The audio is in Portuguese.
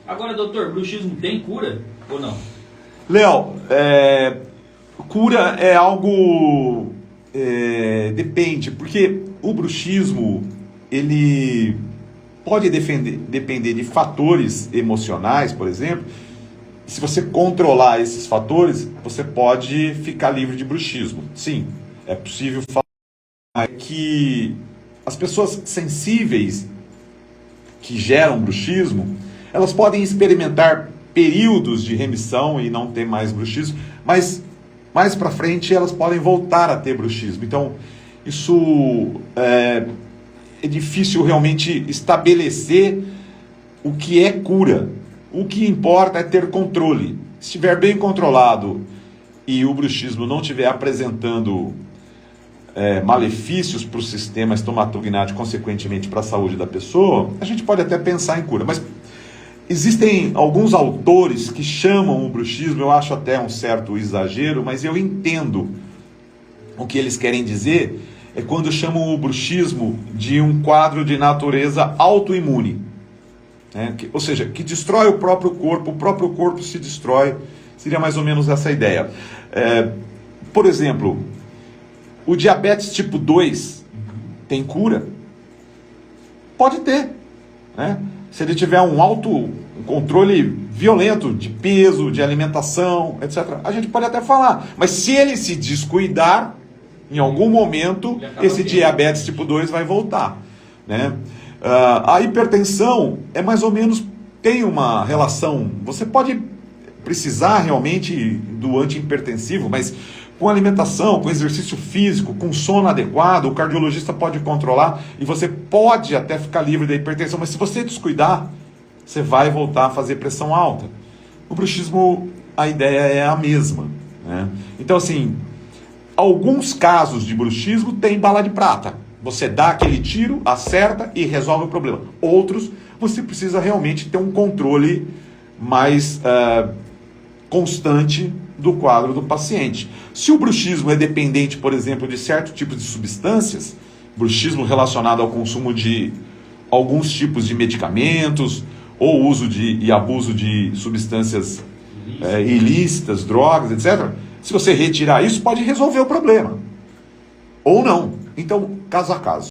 Agora, doutor, bruxismo tem cura ou não? Léo, cura é algo... depende, porque o bruxismo, ele pode depender de fatores emocionais, por exemplo. Se você controlar esses fatores, você pode ficar livre de bruxismo. Sim, é possível falar que as pessoas sensíveis que geram bruxismo, elas podem experimentar períodos de remissão e não ter mais bruxismo, mas mais para frente elas podem voltar a ter bruxismo. Então, isso é difícil realmente estabelecer o que é cura. O que importa é ter controle. Se estiver bem controlado e o bruxismo não estiver apresentando malefícios para o sistema estomatognático, consequentemente para a saúde da pessoa, a gente pode até pensar em cura. Mas existem alguns autores que chamam o bruxismo, eu acho até um certo exagero, mas eu entendo o que eles querem dizer, é quando chamam o bruxismo de um quadro de natureza autoimune. Ou seja, que destrói o próprio corpo se destrói, seria mais ou menos essa ideia. Por exemplo, o diabetes tipo 2 tem cura? Pode ter, né? Se ele tiver um controle violento de peso, de alimentação, etc., a gente pode até falar. Mas se ele se descuidar, em algum momento, esse diabetes tipo 2 vai voltar, né? A hipertensão é mais ou menos, tem uma relação, você pode precisar realmente do antihipertensivo, mas com alimentação, com exercício físico, com sono adequado, o cardiologista pode controlar e você pode até ficar livre da hipertensão, mas se você descuidar, você vai voltar a fazer pressão alta. O bruxismo, a ideia é a mesma, né? Então, assim, alguns casos de bruxismo tem bala de prata. Você dá aquele tiro, acerta e resolve o problema. Outros, você precisa realmente ter um controle mais constante do quadro do paciente. Se o bruxismo é dependente, por exemplo, de certo tipo de substâncias, bruxismo relacionado ao consumo de alguns tipos de medicamentos, ou uso e abuso de substâncias ilícitas, drogas, etc., se você retirar isso, pode resolver o problema. Ou não. Então, caso a caso.